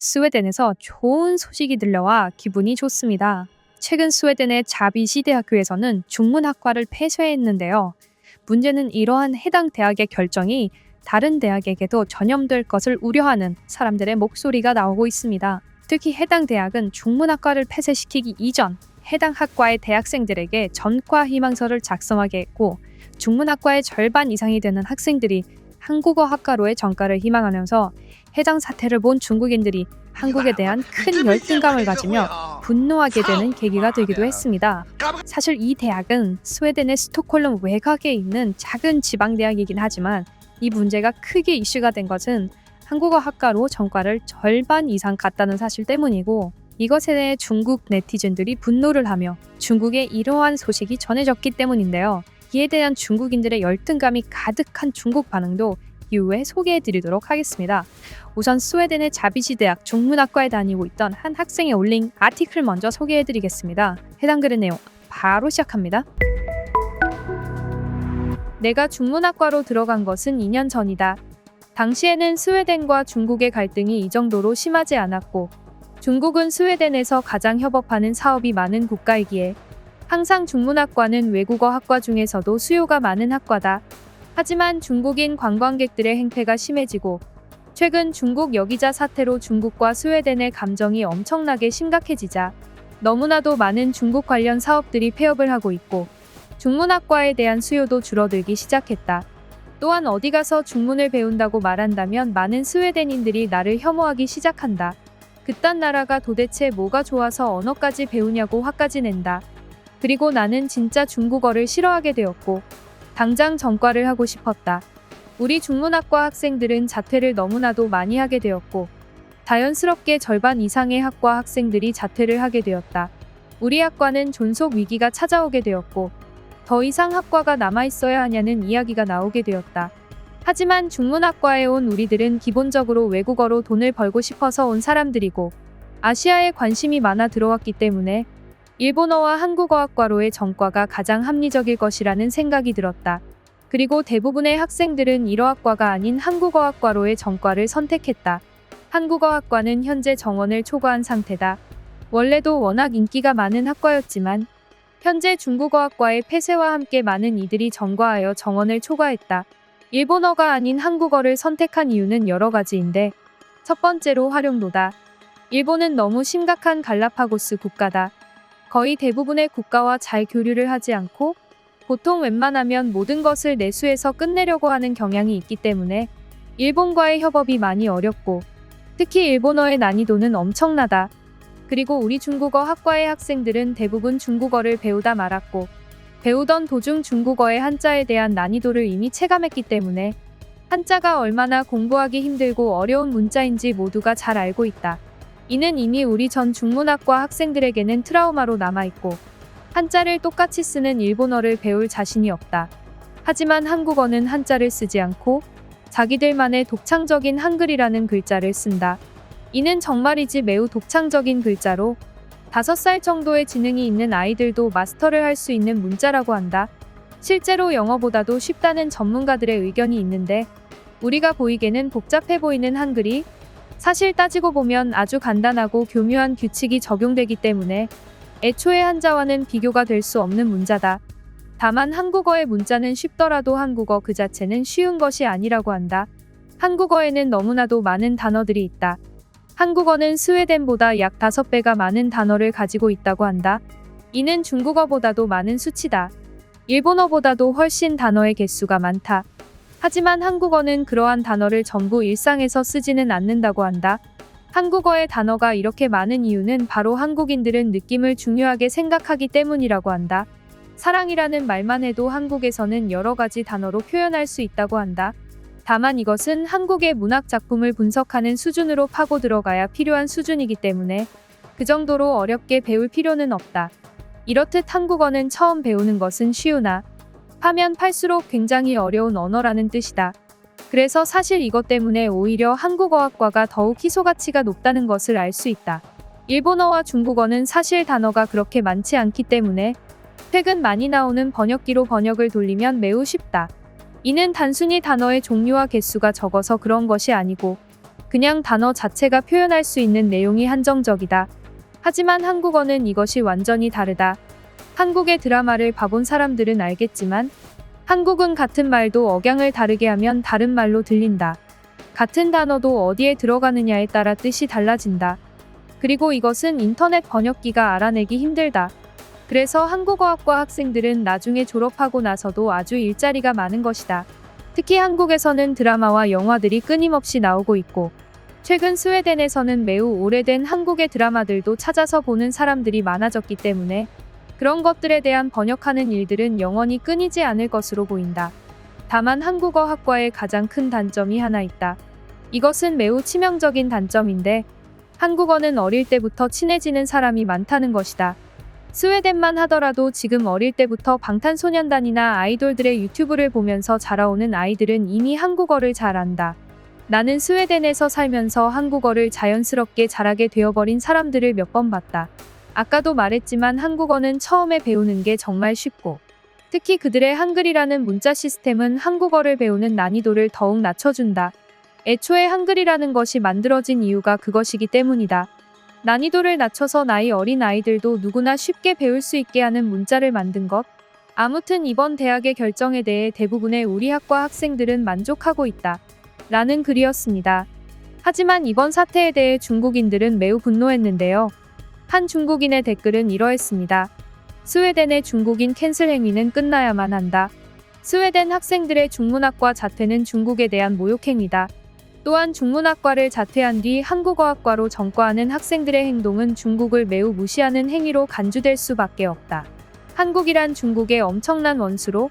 스웨덴에서 좋은 소식이 들려와 기분이 좋습니다. 최근 스웨덴의 자비시 대학교에서는 중문학과를 폐쇄했는데요. 문제는 이러한 해당 대학의 결정이 다른 대학에게도 전염될 것을 우려하는 사람들의 목소리가 나오고 있습니다. 특히 해당 대학은 중문학과를 폐쇄시키기 이전 해당 학과의 대학생들에게 전과 희망서를 작성하게 했고, 중문학과의 절반 이상이 되는 학생들이 한국어 학과로의 전과를 희망하면서 해당 사태를 본 중국인들이 한국에 대한 큰 열등감을 가지며 분노하게 되는 계기가 되기도 했습니다. 사실 이 대학은 스웨덴의 스톡홀름 외곽에 있는 작은 지방대학이긴 하지만, 이 문제가 크게 이슈가 된 것은 한국어 학과로 전과를 절반 이상 갔다는 사실 때문이고, 이것에 대해 중국 네티즌들이 분노를 하며 중국에 이러한 소식이 전해졌기 때문인데요. 이에 대한 중국인들의 열등감이 가득한 중국 반응도 이후에 소개해드리도록 하겠습니다. 우선 스웨덴의 자비시 대학 중문학과에 다니고 있던 한 학생이 올린 아티클 먼저 소개해드리겠습니다. 해당 글의 내용 바로 시작합니다. 내가 중문학과로 들어간 것은 2년 전이다. 당시에는 스웨덴과 중국의 갈등이 이 정도로 심하지 않았고, 중국은 스웨덴에서 가장 협업하는 사업이 많은 국가이기에 항상 중문학과는 외국어 학과 중에서도 수요가 많은 학과다. 하지만 중국인 관광객들의 행패가 심해지고, 최근 중국 여기자 사태로 중국과 스웨덴의 감정이 엄청나게 심각해지자 너무나도 많은 중국 관련 사업들이 폐업을 하고 있고, 중문학과에 대한 수요도 줄어들기 시작했다. 또한 어디 가서 중문을 배운다고 말한다면 많은 스웨덴인들이 나를 혐오하기 시작한다. 그딴 나라가 도대체 뭐가 좋아서 언어까지 배우냐고 화까지 낸다. 그리고 나는 진짜 중국어를 싫어하게 되었고, 당장 전과를 하고 싶었다. 우리 중문학과 학생들은 자퇴를 너무나도 많이 하게 되었고, 자연스럽게 절반 이상의 학과 학생들이 자퇴를 하게 되었다. 우리 학과는 존속 위기가 찾아오게 되었고, 더 이상 학과가 남아있어야 하냐는 이야기가 나오게 되었다. 하지만 중문학과에 온 우리들은 기본적으로 외국어로 돈을 벌고 싶어서 온 사람들이고, 아시아에 관심이 많아 들어왔기 때문에 일본어와 한국어학과로의 전과가 가장 합리적일 것이라는 생각이 들었다. 그리고 대부분의 학생들은 일어학과가 아닌 한국어학과로의 전과를 선택했다. 한국어학과는 현재 정원을 초과한 상태다. 원래도 워낙 인기가 많은 학과였지만 현재 중국어학과의 폐쇄와 함께 많은 이들이 전과하여 정원을 초과했다. 일본어가 아닌 한국어를 선택한 이유는 여러 가지인데, 첫 번째로 활용도다. 일본은 너무 심각한 갈라파고스 국가다. 거의 대부분의 국가와 잘 교류를 하지 않고 보통 웬만하면 모든 것을 내수해서 끝내려고 하는 경향이 있기 때문에 일본과의 협업이 많이 어렵고, 특히 일본어의 난이도는 엄청나다. 그리고 우리 중국어 학과의 학생들은 대부분 중국어를 배우다 말았고, 배우던 도중 중국어의 한자에 대한 난이도를 이미 체감했기 때문에 한자가 얼마나 공부하기 힘들고 어려운 문자인지 모두가 잘 알고 있다. 이는 이미 우리 전 중문학과 학생들에게는 트라우마로 남아있고, 한자를 똑같이 쓰는 일본어를 배울 자신이 없다. 하지만 한국어는 한자를 쓰지 않고 자기들만의 독창적인 한글이라는 글자를 쓴다. 이는 정말이지 매우 독창적인 글자로 5살 정도의 지능이 있는 아이들도 마스터를 할 수 있는 문자라고 한다. 실제로 영어보다도 쉽다는 전문가들의 의견이 있는데, 우리가 보이게는 복잡해 보이는 한글이 사실 따지고 보면 아주 간단하고 교묘한 규칙이 적용되기 때문에 애초에 한자와는 비교가 될 수 없는 문자다. 다만 한국어의 문자는 쉽더라도 한국어 그 자체는 쉬운 것이 아니라고 한다. 한국어에는 너무나도 많은 단어들이 있다. 한국어는 스웨덴보다 약 5배가 많은 단어를 가지고 있다고 한다. 이는 중국어보다도 많은 수치다. 일본어보다도 훨씬 단어의 개수가 많다. 하지만 한국어는 그러한 단어를 전부 일상에서 쓰지는 않는다고 한다. 한국어의 단어가 이렇게 많은 이유는 바로 한국인들은 느낌을 중요하게 생각하기 때문이라고 한다. 사랑이라는 말만 해도 한국에서는 여러 가지 단어로 표현할 수 있다고 한다. 다만 이것은 한국의 문학 작품을 분석하는 수준으로 파고 들어가야 필요한 수준이기 때문에 그 정도로 어렵게 배울 필요는 없다. 이렇듯 한국어는 처음 배우는 것은 쉬우나 파면 팔수록 굉장히 어려운 언어라는 뜻이다. 그래서 사실 이것 때문에 오히려 한국어학과가 더욱 희소가치가 높다는 것을 알 수 있다. 일본어와 중국어는 사실 단어가 그렇게 많지 않기 때문에 최근 많이 나오는 번역기로 번역을 돌리면 매우 쉽다. 이는 단순히 단어의 종류와 개수가 적어서 그런 것이 아니고 그냥 단어 자체가 표현할 수 있는 내용이 한정적이다. 하지만 한국어는 이것이 완전히 다르다. 한국의 드라마를 봐본 사람들은 알겠지만 한국은 같은 말도 억양을 다르게 하면 다른 말로 들린다. 같은 단어도 어디에 들어가느냐에 따라 뜻이 달라진다. 그리고 이것은 인터넷 번역기가 알아내기 힘들다. 그래서 한국어학과 학생들은 나중에 졸업하고 나서도 아주 일자리가 많은 것이다. 특히 한국에서는 드라마와 영화들이 끊임없이 나오고 있고 최근 스웨덴에서는 매우 오래된 한국의 드라마들도 찾아서 보는 사람들이 많아졌기 때문에 그런 것들에 대한 번역하는 일들은 영원히 끊이지 않을 것으로 보인다. 다만 한국어 학과의 가장 큰 단점이 하나 있다. 이것은 매우 치명적인 단점인데 한국어는 어릴 때부터 친해지는 사람이 많다는 것이다. 스웨덴만 하더라도 지금 어릴 때부터 방탄소년단이나 아이돌들의 유튜브를 보면서 자라오는 아이들은 이미 한국어를 잘 안다. 나는 스웨덴에서 살면서 한국어를 자연스럽게 잘하게 되어버린 사람들을 몇 번 봤다. 아까도 말했지만 한국어는 처음에 배우는 게 정말 쉽고 특히 그들의 한글이라는 문자 시스템은 한국어를 배우는 난이도를 더욱 낮춰준다. 애초에 한글이라는 것이 만들어진 이유가 그것이기 때문이다. 난이도를 낮춰서 나이 어린 아이들도 누구나 쉽게 배울 수 있게 하는 문자를 만든 것. 아무튼 이번 대학의 결정에 대해 대부분의 우리 학과 학생들은 만족하고 있다. 라는 글이었습니다. 하지만 이번 사태에 대해 중국인들은 매우 분노했는데요. 한 중국인의 댓글은 이러했습니다. 스웨덴의 중국인 캔슬 행위는 끝나야만 한다. 스웨덴 학생들의 중문학과 자퇴는 중국에 대한 모욕행위다. 또한 중문학과를 자퇴한 뒤 한국어학과로 전과하는 학생들의 행동은 중국을 매우 무시하는 행위로 간주될 수밖에 없다. 한국이란 중국의 엄청난 원수로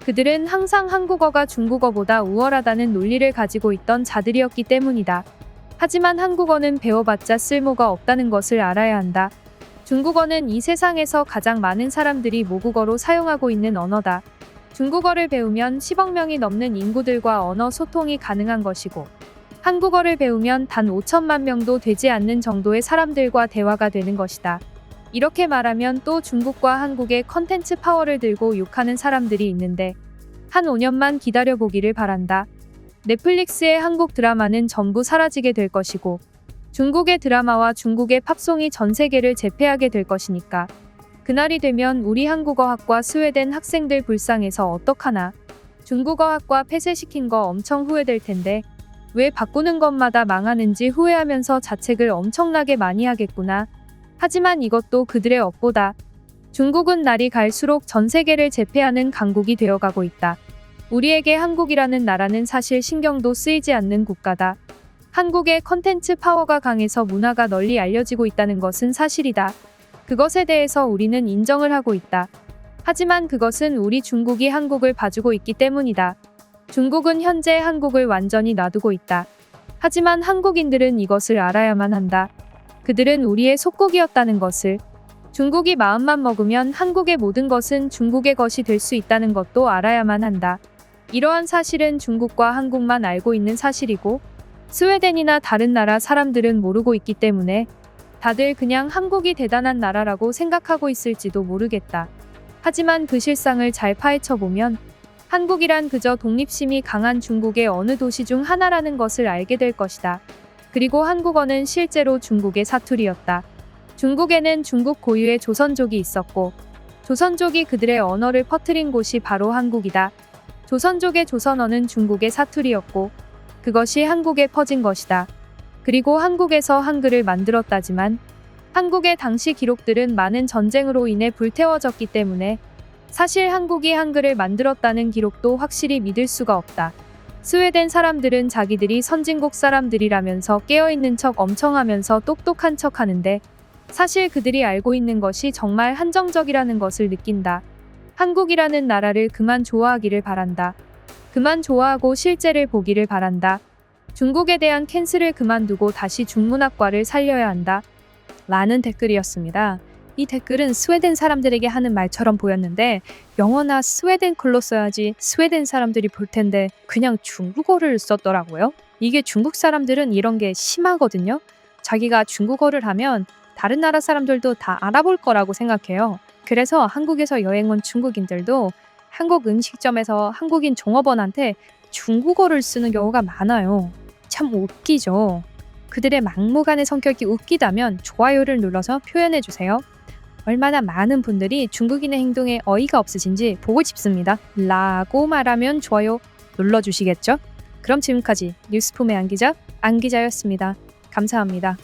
그들은 항상 한국어가 중국어보다 우월하다는 논리를 가지고 있던 자들이었기 때문이다. 하지만 한국어는 배워봤자 쓸모가 없다는 것을 알아야 한다. 중국어는 이 세상에서 가장 많은 사람들이 모국어로 사용하고 있는 언어다. 중국어를 배우면 10억 명이 넘는 인구들과 언어 소통이 가능한 것이고 한국어를 배우면 단 5천만 명도 되지 않는 정도의 사람들과 대화가 되는 것이다. 이렇게 말하면 또 중국과 한국의 컨텐츠 파워를 들고 욕하는 사람들이 있는데 한 5년만 기다려보기를 바란다. 넷플릭스의 한국 드라마는 전부 사라지게 될 것이고 중국의 드라마와 중국의 팝송이 전 세계를 제패하게 될 것이니까 그날이 되면 우리 한국어학과 스웨덴 학생들 불쌍해서 어떡하나. 중국어학과 폐쇄시킨 거 엄청 후회될 텐데 왜 바꾸는 것마다 망하는지 후회하면서 자책을 엄청나게 많이 하겠구나. 하지만 이것도 그들의 업보다. 중국은 날이 갈수록 전 세계를 제패하는 강국이 되어가고 있다. 우리에게 한국이라는 나라는 사실 신경도 쓰이지 않는 국가다. 한국의 컨텐츠 파워가 강해서 문화가 널리 알려지고 있다는 것은 사실이다. 그것에 대해서 우리는 인정을 하고 있다. 하지만 그것은 우리 중국이 한국을 봐주고 있기 때문이다. 중국은 현재 한국을 완전히 놔두고 있다. 하지만 한국인들은 이것을 알아야만 한다. 그들은 우리의 속국이었다는 것을. 중국이 마음만 먹으면 한국의 모든 것은 중국의 것이 될 수 있다는 것도 알아야만 한다. 이러한 사실은 중국과 한국만 알고 있는 사실이고 스웨덴이나 다른 나라 사람들은 모르고 있기 때문에 다들 그냥 한국이 대단한 나라라고 생각하고 있을지도 모르겠다. 하지만 그 실상을 잘 파헤쳐보면 한국이란 그저 독립심이 강한 중국의 어느 도시 중 하나라는 것을 알게 될 것이다. 그리고 한국어는 실제로 중국의 사투리였다. 중국에는 중국 고유의 조선족이 있었고 조선족이 그들의 언어를 퍼뜨린 곳이 바로 한국이다. 조선족의 조선어는 중국의 사투리였고 그것이 한국에 퍼진 것이다. 그리고 한국에서 한글을 만들었다지만 한국의 당시 기록들은 많은 전쟁으로 인해 불태워졌기 때문에 사실 한국이 한글을 만들었다는 기록도 확실히 믿을 수가 없다. 스웨덴 사람들은 자기들이 선진국 사람들이라면서 깨어있는 척 엄청 하면서 똑똑한 척 하는데 사실 그들이 알고 있는 것이 정말 한정적이라는 것을 느낀다. 한국이라는 나라를 그만 좋아하기를 바란다. 그만 좋아하고 실제를 보기를 바란다. 중국에 대한 캔슬을 그만두고 다시 중문학과를 살려야 한다. 라는 댓글이었습니다. 이 댓글은 스웨덴 사람들에게 하는 말처럼 보였는데 영어나 스웨덴 글로 써야지 스웨덴 사람들이 볼 텐데 그냥 중국어를 썼더라고요. 이게 중국 사람들은 이런 게 심하거든요. 자기가 중국어를 하면 다른 나라 사람들도 다 알아볼 거라고 생각해요. 그래서 한국에서 여행 온 중국인들도 한국 음식점에서 한국인 종업원한테 중국어를 쓰는 경우가 많아요. 참 웃기죠. 그들의 막무가내 성격이 웃기다면 좋아요를 눌러서 표현해주세요. 얼마나 많은 분들이 중국인의 행동에 어이가 없으신지 보고 싶습니다. 라고 말하면 좋아요 눌러주시겠죠? 그럼 지금까지 뉴스폼의 안 기자였습니다. 감사합니다.